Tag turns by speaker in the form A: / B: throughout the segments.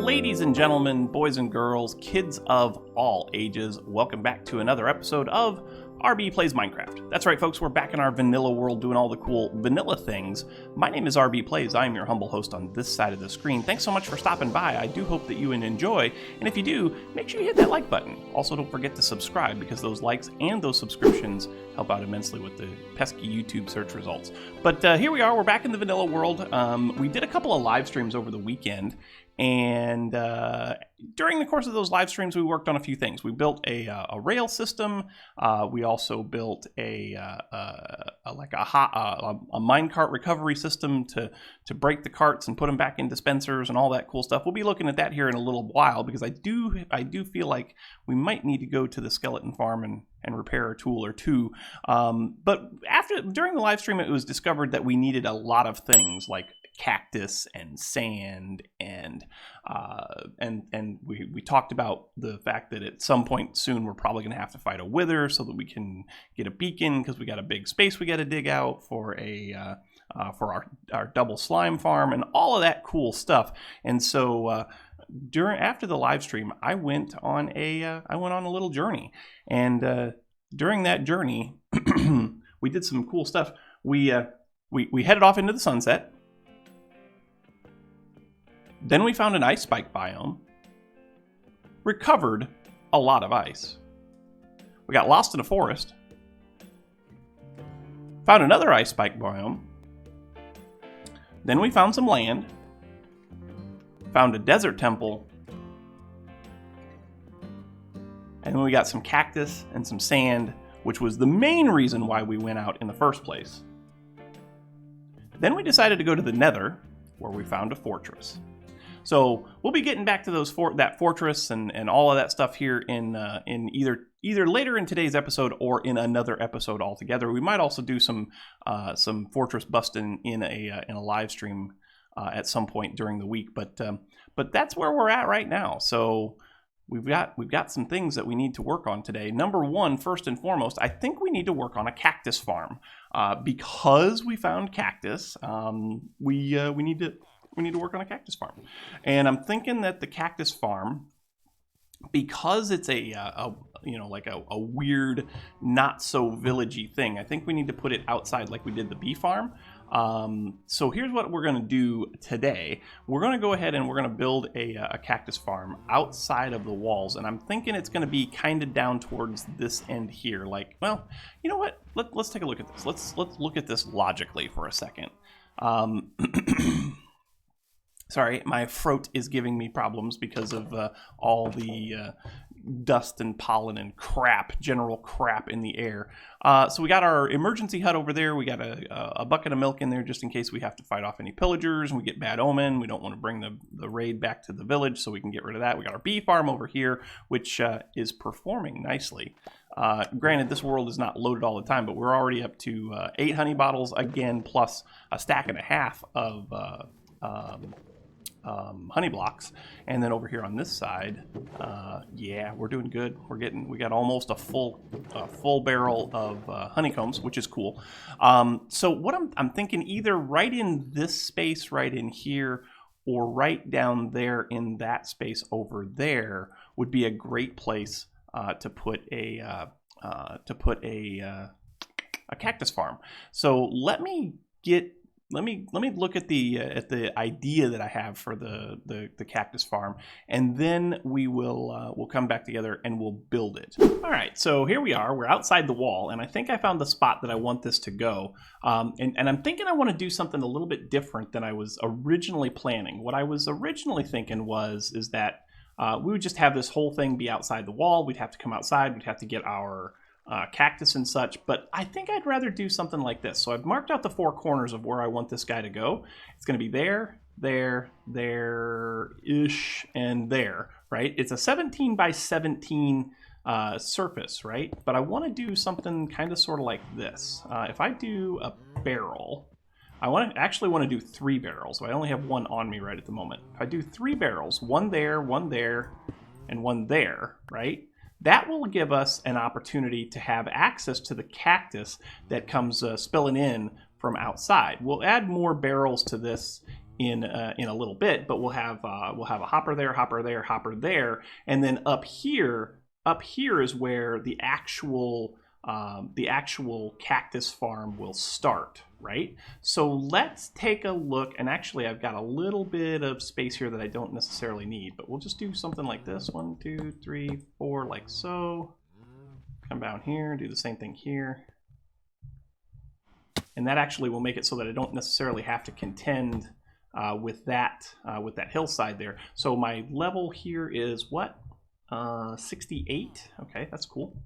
A: Ladies and gentlemen, boys and girls, kids of all ages, welcome back to another episode of rbPlays Minecraft. That's right, folks, we're back in our vanilla world doing all the cool vanilla things. My name is rbPlays. I am your humble host on this side of the screen. Thanks so much for stopping by. I do hope that you enjoy, and if you do, make sure you hit that like button. Also, don't forget to subscribe, because those likes and those subscriptions help out immensely with the pesky YouTube search results. But here we are, we're back in the vanilla world. We did a couple of live streams over the weekend, and during the course of those live streams, we worked on a few things. We built a rail system. We also built a minecart recovery system to break the carts and put them back in dispensers and all that cool stuff. We'll be looking at that here in a little while, because I do feel like we might need to go to the skeleton farm and repair a tool or two. But during the live stream, it was discovered that we needed a lot of things like cactus and sand, and we talked about the fact that at some point soon we're probably going to have to fight a wither so that we can get a beacon, because we got a big space we got to dig out for our double slime farm and all of that cool stuff. And so after the live stream, I went on a little journey, and during that journey we did some cool stuff. We headed off into the sunset. Then we found an ice spike biome, recovered a lot of ice. We got lost in a forest, found another ice spike biome. Then we found some land, found a desert temple, and then we got some cactus and some sand, which was the main reason why we went out in the first place. Then we decided to go to the Nether, where we found a fortress. So we'll be getting back to that fortress and all of that stuff here in either later in today's episode or in another episode altogether. We might also do some fortress busting in a live stream at some point during the week. But that's where we're at right now. So we've got some things that we need to work on today. Number one, first and foremost, I think we need to work on a cactus farm, because we found cactus. We need to work on a cactus farm. And I'm thinking that the cactus farm, because it's a weird, not so villagey thing, I think we need to put it outside like we did the bee farm. So here's what we're going to do today. We're going to go ahead and we're going to build a cactus farm outside of the walls. And I'm thinking it's going to be kind of down towards this end here. Like, well, you know what? Let's take a look at this. Let's look at this logically for a second. Sorry, my throat is giving me problems because of all the dust and pollen and general crap in the air. So we got our emergency hut over there. We got a bucket of milk in there just in case we have to fight off any pillagers and we get bad omen. We don't want to bring the raid back to the village, so we can get rid of that. We got our bee farm over here, which is performing nicely. Granted, this world is not loaded all the time, but we're already up to 8 honey bottles again, plus a stack and a half of honey blocks. And then over here on this side, yeah, we're doing good. We got almost a full barrel of honeycombs, which is cool. So what I'm thinking, either right in this space right in here, or right down there in that space over there would be a great place to put a cactus farm. So let me look at the idea that I have for the cactus farm, and then we'll come back together and we'll build it. All right, so here we are. We're outside the wall, and I think I found the spot that I want this to go. And I'm thinking I want to do something a little bit different than I was originally planning. What I was originally thinking is that we would just have this whole thing be outside the wall. We'd have to come outside. We'd have to get our cactus and such, but I think I'd rather do something like this. So I've marked out the 4 corners of where I want this guy to go. It's going to be there, there-ish, and there, right? It's a 17 by 17 surface, right? But I want to do something kind of sort of like this. If I do a barrel, I actually want to do 3 barrels. So I only have 1 on me right at the moment. If I do 3 barrels, 1 there, 1 there, and 1 there, right? That will give us an opportunity to have access to the cactus that comes spilling in from outside. We'll add more barrels to this in a little bit, but we'll have a hopper there, hopper there, and then up here is where the actual cactus farm will start, right? So let's take a look, and actually I've got a little bit of space here that I don't necessarily need, but we'll just do something like this. 1, 2, 3, 4, like so. Come down here, do the same thing here. And that actually will make it so that I don't necessarily have to contend with that hillside there. So my level here is what? 68. Okay, that's cool.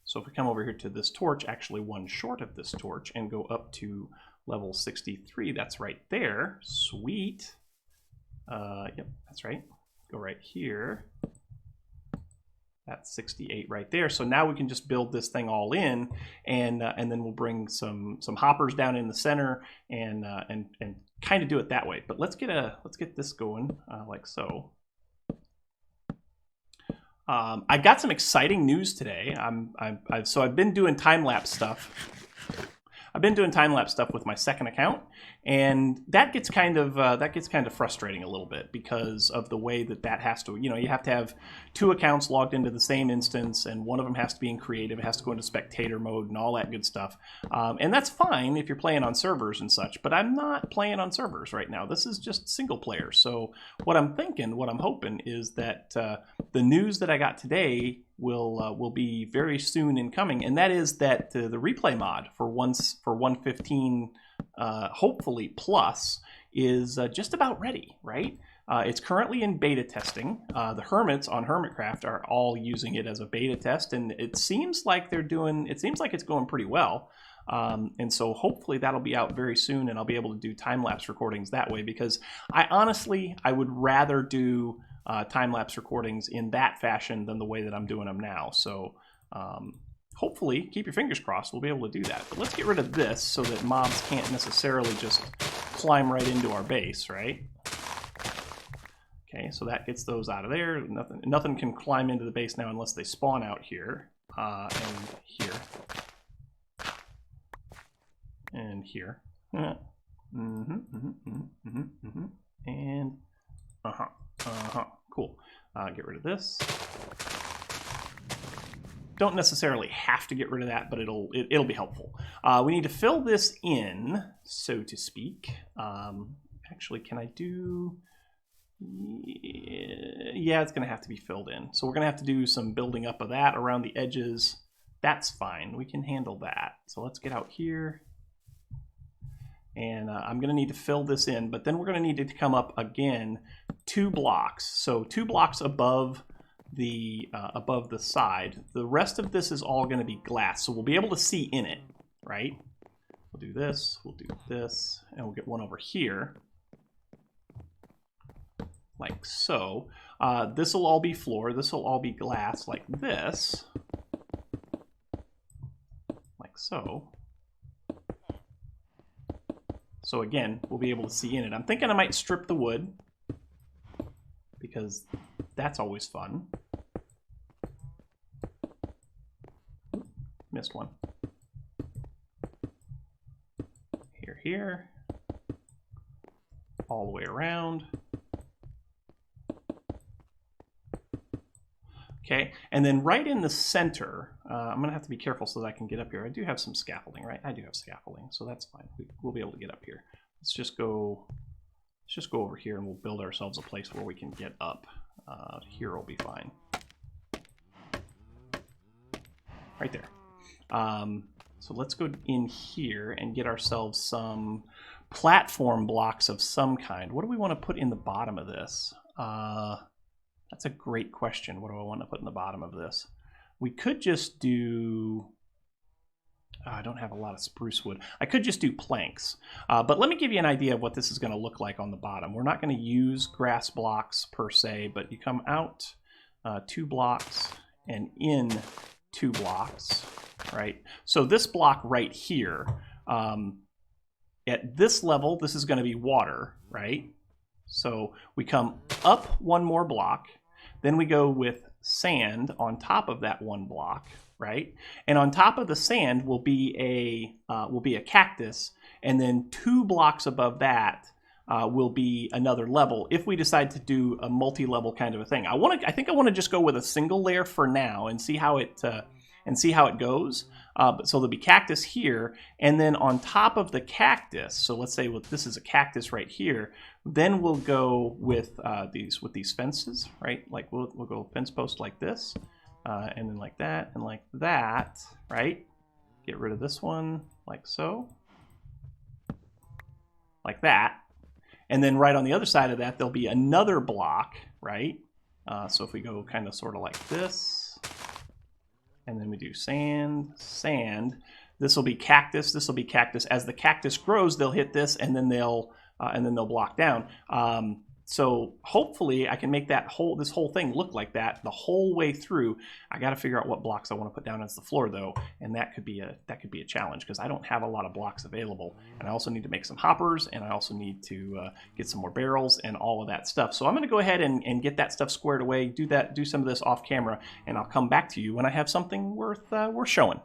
A: So if we come over here to this torch, actually one short of this torch, and go up to level 63, that's right there. Sweet. Yep, that's right. Go right here. That's 68 right there. So now we can just build this thing all in, and then we'll bring some hoppers down in the center, and kind of do it that way. But let's get this going like so. I got some exciting news today. So I've been doing time-lapse stuff. I've been doing time-lapse stuff with my second account, and that gets kind of frustrating a little bit because of the way that has to, you have to have 2 accounts logged into the same instance, and one of them has to be in creative, it has to go into spectator mode and all that good stuff. And that's fine if you're playing on servers and such, but I'm not playing on servers right now. This is just single player. So what I'm hoping is that the news that I got today will be very soon in coming, and that is that the replay mod for 1.15 hopefully plus is just about ready, right? It's currently in beta testing. The hermits on Hermitcraft are all using it as a beta test, and it seems like it's going pretty well. And so hopefully that'll be out very soon, and I'll be able to do time-lapse recordings that way, because I would rather do time-lapse recordings in that fashion than the way that I'm doing them now. So hopefully, keep your fingers crossed, we'll be able to do that. But let's get rid of this so that mobs can't necessarily just climb right into our base, right? Okay, so that gets those out of there. Nothing can climb into the base now unless they spawn out here, and here, and here. And cool. Get rid of this. Don't necessarily have to get rid of that, but it'll be helpful. We need to fill this in, so to speak. Actually, can I do? Yeah, it's going to have to be filled in. So we're going to have to do some building up of that around the edges. That's fine. We can handle that. So let's get out here. And I'm going to need to fill this in, but then we're going to need to come up again 2 blocks. So 2 blocks above the side. The rest of this is all going to be glass, so we'll be able to see in it, right? We'll do this, and we'll get one over here, like so. This will all be floor. This will all be glass, like this, like so. So again, we'll be able to see in it. I'm thinking I might strip the wood, because that's always fun. Missed one. Here. All the way around. Okay, and then right in the center, I'm going to have to be careful so that I can get up here. I do have some scaffolding, right? I do have scaffolding, so that's fine. We'll be able to get up here. Let's just go over here, and we'll build ourselves a place where we can get up. Here will be fine. Right there. So let's go in here and get ourselves some platform blocks of some kind. What do we want to put in the bottom of this? That's a great question. What do I want to put in the bottom of this? We could just do... I don't have a lot of spruce wood. I could just do planks. But let me give you an idea of what this is going to look like on the bottom. We're not going to use grass blocks per se, but you come out 2 blocks and in 2 blocks, right? So this block right here, at this level, this is going to be water, right? So we come up 1 more block, then we go with sand on top of that 1 block, right? And on top of the sand will be a cactus, and then 2 blocks above that will be another level if we decide to do a multi-level kind of a thing. I think I want to just go with a single layer for now and see how it goes. So there'll be cactus here, and then on top of the cactus, so let's say this is a cactus right here, then we'll go with these fences, right? Like we'll go fence post like this, and then like that, and like that, right? Get rid of this one, like so. Like that. And then right on the other side of that, there'll be another block, right? So if we go kind of sort of like this, and then we do sand, sand, this will be cactus, this will be cactus. As the cactus grows, they'll hit this, and then they'll block down. So hopefully I can make this whole thing look like that the whole way through. I got to figure out what blocks I want to put down as the floor though, and that could be a challenge because I don't have a lot of blocks available, and I also need to make some hoppers, and I also need to get some more barrels and all of that stuff. So I'm going to go ahead and get that stuff squared away, do some of this off camera, and I'll come back to you when I have something worth showing.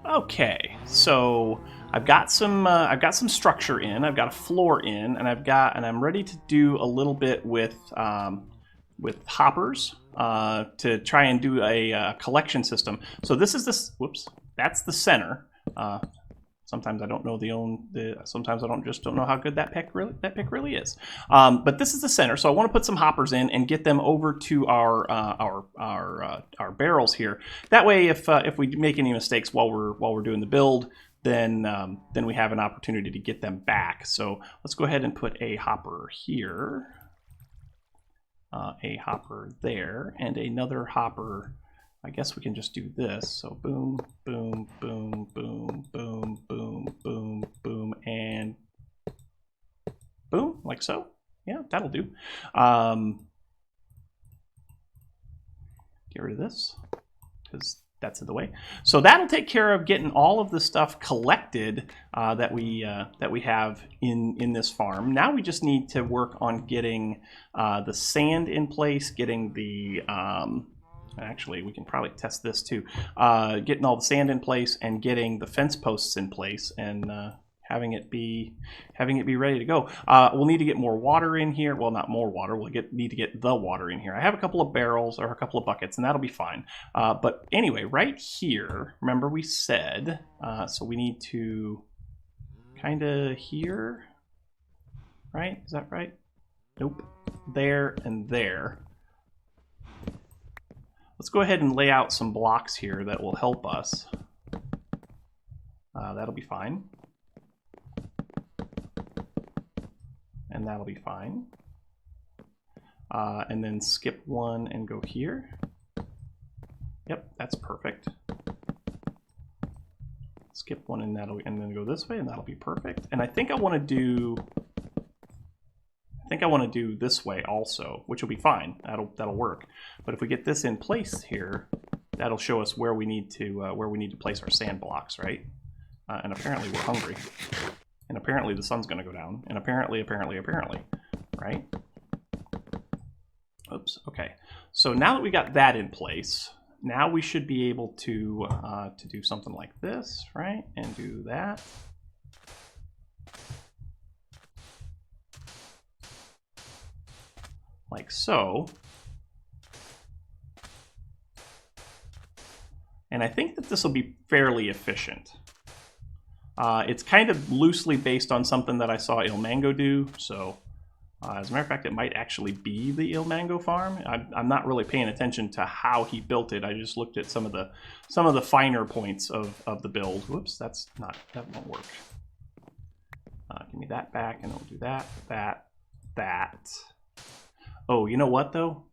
A: Okay, so I've got some structure in, I've got a floor in, and I'm ready to do a little bit with hoppers to try and do a collection system. So that's the center. Sometimes I don't know sometimes I don't know how good that pick really is. But this is the center, so I want to put some hoppers in and get them over to our barrels here. That way, if we make any mistakes while we're doing the build, then we have an opportunity to get them back. So let's go ahead and put a hopper here, a hopper there, and another hopper. I guess we can just do this. So boom, boom, boom, boom, boom, boom, boom, boom, and boom, like so. Yeah, that'll do. Get rid of this because that's in the way. So that'll take care of getting all of the stuff collected that we have in this farm. Now we just need to work on getting the sand in place, getting the actually, we can probably test this too. Getting all the sand in place and getting the fence posts in place, and having it be ready to go. We'll need to get more water in here. Well, not more water. We'll need to get the water in here. I have a couple of barrels or a couple of buckets, and that'll be fine. But anyway, right here, remember we said, so we need to kind of here, right? Is that right? Nope. There and there. Let's go ahead and lay out some blocks here that will help us. That'll be fine. And that'll be fine. And then skip one and go here. Yep, that's perfect. Skip one and then go this way, and that'll be perfect. And I think I want to do this way also, which will be fine. That'll work. But if we get this in place here, that'll show us where we need to place our sand blocks, right? And apparently we're hungry. And apparently the sun's going to go down. And apparently, right? Oops. Okay. So now that we got that in place, now we should be able to do something like this, right? And do that. Like so. And I think that this will be fairly efficient. It's kind of loosely based on something that I saw Il Mango do. So as a matter of fact, it might actually be the Il Mango farm. I'm not really paying attention to how he built it. I just looked at some of the finer points of the build. Whoops, that won't work. Give me that back, and I'll do that. Oh, you know what though?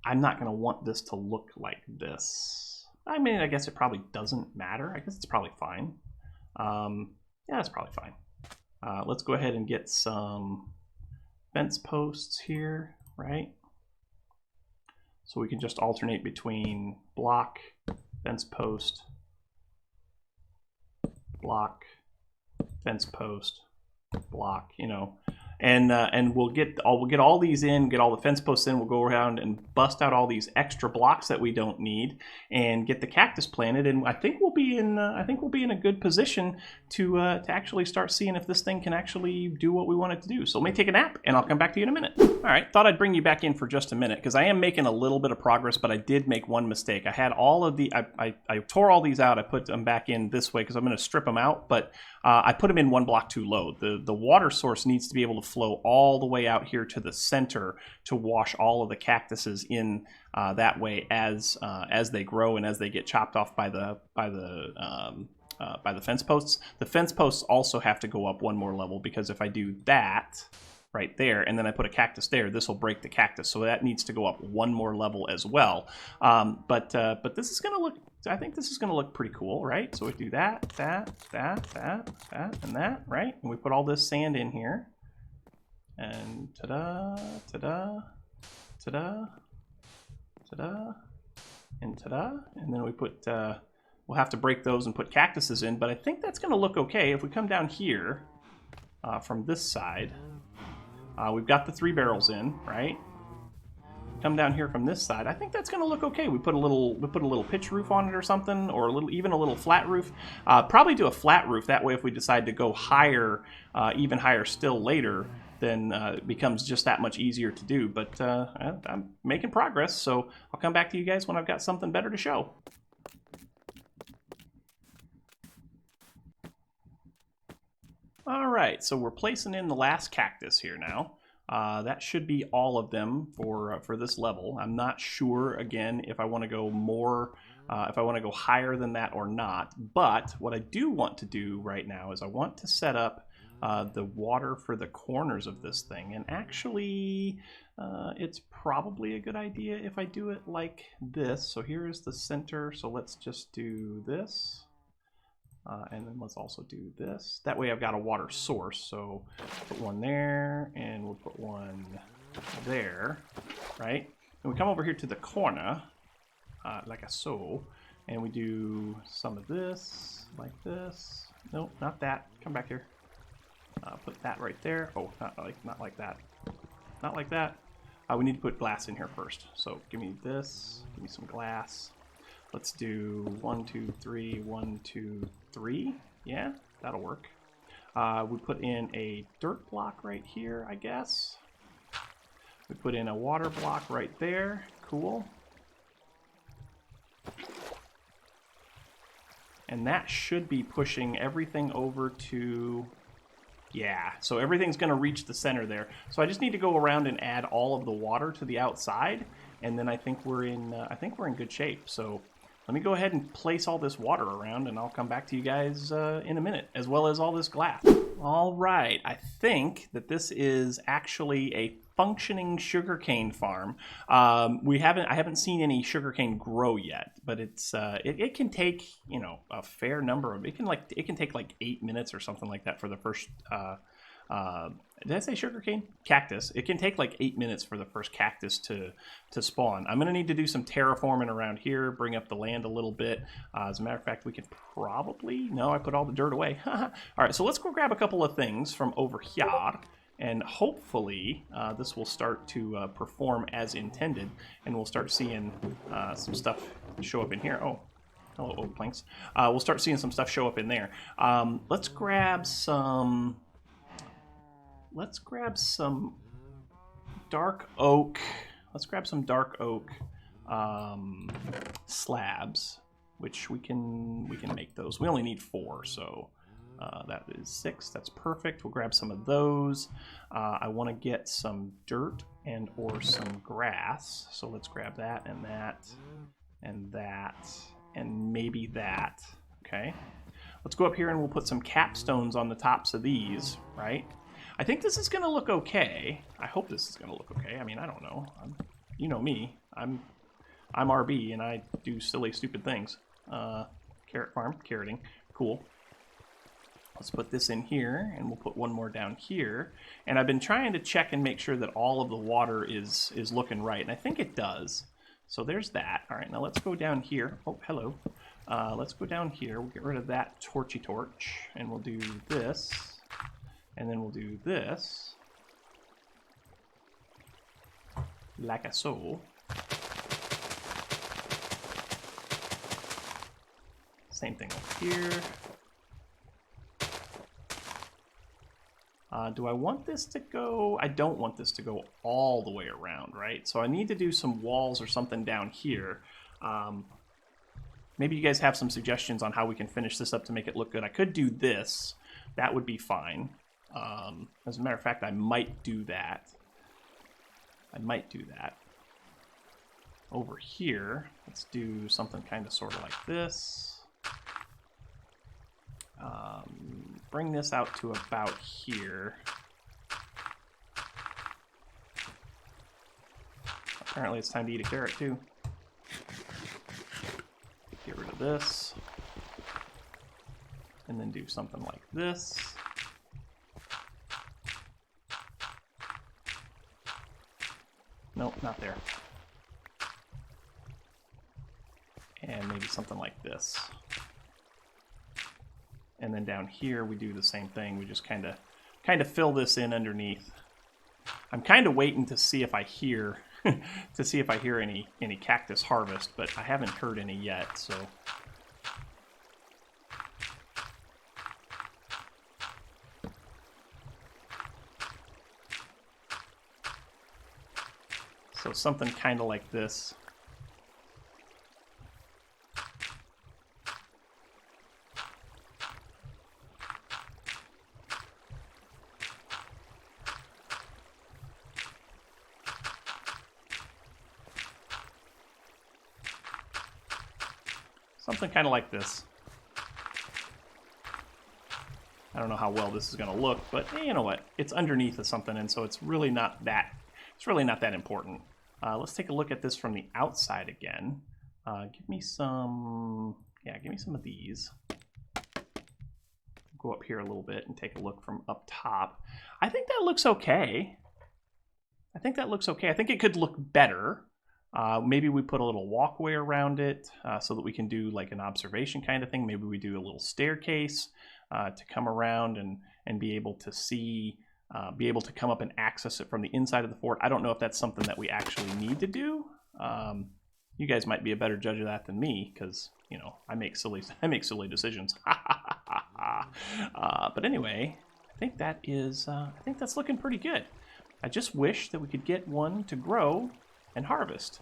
A: I'm not going to want this to look like this. I mean, I guess it probably doesn't matter. I guess it's probably fine. Yeah, it's probably fine. Let's go ahead and get some fence posts here, right? So we can just alternate between block, fence post, block, fence post, block, you know. And we'll get all these in, get all the fence posts in. We'll go around and bust out all these extra blocks that we don't need, and get the cactus planted. And I think we'll be in a good position to actually start seeing if this thing can actually do what we want it to do. So let me take a nap, and I'll come back to you in a minute. All right, thought I'd bring you back in for just a minute because I am making a little bit of progress, but I did make one mistake. I had all of the I tore all these out. I put them back in this way because I'm going to strip them out, but I put them in one block too low. The water source needs to be able to flow all the way out here to the center to wash all of the cactuses in that way as they grow and as they get chopped off by the fence posts. The fence posts also have to go up one more level because if I do that right there and then I put a cactus there, this will break the cactus. So that needs to go up one more level as well. But this is going to look. I think this is going to look pretty cool, right? So we do that, and that, right? And we put all this sand in here. And ta-da, ta-da, ta-da, ta-da, and ta-da. And then we put, we'll have to break those and put cactuses in, but I think that's going to look okay. If we come down here from this side, we've got the 3 barrels in, right? Come down here from this side, I think that's going to look okay. We put a little pitch roof on it or something, or even a little flat roof. Probably do a flat roof. That way, if we decide to go higher, even higher still later, then it becomes just that much easier to do. But I'm making progress, so I'll come back to you guys when I've got something better to show. All right, so we're placing in the last cactus here now. That should be all of them for this level. I'm not sure, again, if I want to go more, if I want to go higher than that or not. But what I do want to do right now is I want to set up the water for the corners of this thing. And actually, it's probably a good idea if I do it like this. So here is the center. So let's just do this. And then let's also do this. That way I've got a water source. So put one there, and we'll put one there, right? And we come over here to the corner, like so, and we do some of this, like this. Nope, not that. Come back here. Put that right there. Oh, not like that. Not like that. We need to put glass in here first. So give me this. Give me some glass. Let's do 1, 2, 3, 1, 2, 3. Yeah, that'll work. We put in a dirt block right here, I guess. We put in a water block right there. Cool. And that should be pushing everything over to... Yeah, so everything's going to reach the center there. So I just need to go around and add all of the water to the outside, and then I think we're in good shape. So let me go ahead and place all this water around, and I'll come back to you guys in a minute, as well as all this glass. All right, I think that this is actually a functioning sugarcane farm. I haven't seen any sugarcane grow yet, but it can take, you know, a fair number of. It can take like 8 minutes or something like that for the first. Did I say sugarcane? Cactus. It can take like 8 minutes for the first cactus to spawn. I'm going to need to do some terraforming around here, bring up the land a little bit. As a matter of fact, we could probably... No, I put all the dirt away. All right, so let's go grab a couple of things from over here, and hopefully this will start to perform as intended, and we'll start seeing some stuff show up in here. Oh, hello, oak planks. We'll start seeing some stuff show up in there. Let's grab some... Let's grab some dark oak. Let's grab some dark oak slabs, which we can make those. We only need 4, so that is 6. That's perfect. We'll grab some of those. I want to get some dirt and or some grass, so let's grab that and that and that and maybe that. Okay. Let's go up here and we'll put some capstones on the tops of these, right? I think this is going to look okay. I hope this is going to look okay. I mean, I don't know. You know me. I'm RB, and I do silly, stupid things. Carrot farm, carroting. Cool. Let's put this in here, and we'll put one more down here. And I've been trying to check and make sure that all of the water is looking right, and I think it does. So there's that. All right, now let's go down here. Oh, hello. Let's go down here. We'll get rid of that torchy torch, and we'll do this. And then we'll do this, like so. Same thing over here. Do I want this to go? I don't want this to go all the way around, right? So I need to do some walls or something down here. Maybe you guys have some suggestions on how we can finish this up to make it look good. I could do this. That would be fine. As a matter of fact, I might do that. Over here, let's do something kind of sort of like this. Bring this out to about here. Apparently it's time to eat a carrot too. Get rid of this. And then do something like this. Nope, not there. And maybe something like this. And then down here we do the same thing. We just kind of fill this in underneath. I'm kind of waiting to see if I hear any cactus harvest, but I haven't heard any yet. So something kind of like this. Something kind of like this. I don't know how well this is going to look, but you know what? It's underneath of something, and so it's really not that important. Let's take a look at this from the outside again. Give me some of these. Go up here a little bit and take a look from up top. I think that looks okay. I think it could look better. Maybe we put a little walkway around it so that we can do like an observation kind of thing. Maybe we do a little staircase to come around and be able to see, be able to come up and access it from the inside of the fort. I don't know if that's something that we actually need to do. You guys might be a better judge of that than me, because you know I make silly decisions. But anyway, I think that's looking pretty good. I just wish that we could get one to grow and harvest.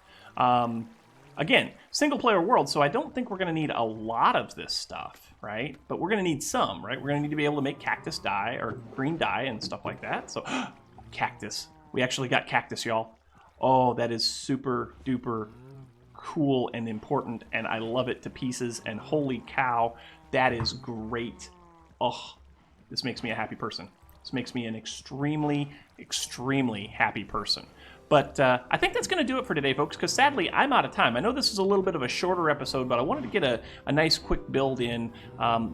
A: Again, single player world, so I don't think we're going to need a lot of this stuff, right? But we're going to need some, right? We're going to need to be able to make cactus dye or green dye and stuff like that. So, cactus. We actually got cactus, y'all. Oh, that is super duper cool and important, and I love it to pieces, and holy cow, that is great. Oh, this makes me a happy person. This makes me an extremely, extremely happy person. But I think that's going to do it for today, folks, because sadly, I'm out of time. I know this is a little bit of a shorter episode, but I wanted to get a nice quick build in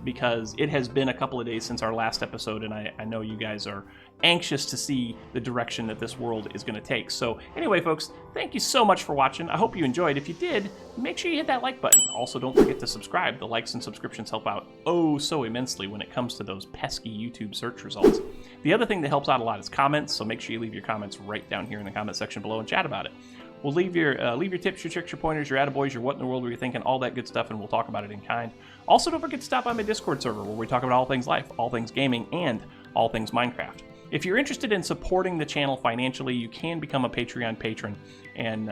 A: because it has been a couple of days since our last episode, and I know you guys are anxious to see the direction that this world is going to take. So anyway, folks, thank you so much for watching. I hope you enjoyed. If you did, make sure you hit that like button. Also, don't forget to subscribe. The likes and subscriptions help out oh so immensely when it comes to those pesky YouTube search results. The other thing that helps out a lot is comments, so make sure you leave your comments right down here in the comment section below and chat about it. We'll leave your tips, your tricks, your pointers, your attaboys, your what in the world were you thinking, all that good stuff, and we'll talk about it in kind. Also, don't forget to stop by my Discord server where we talk about all things life, all things gaming, and all things Minecraft. If you're interested in supporting the channel financially, you can become a Patreon patron, and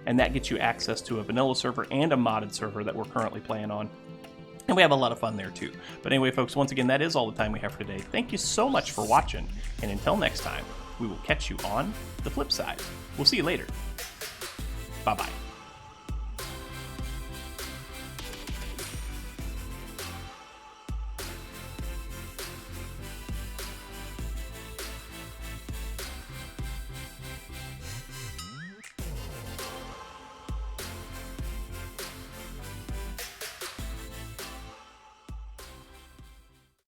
A: that gets you access to a vanilla server and a modded server that we're currently playing on. And we have a lot of fun there too. But anyway, folks, once again, that is all the time we have for today. Thank you so much for watching, and until next time, we will catch you on the flip side. We'll see you later. Bye-bye.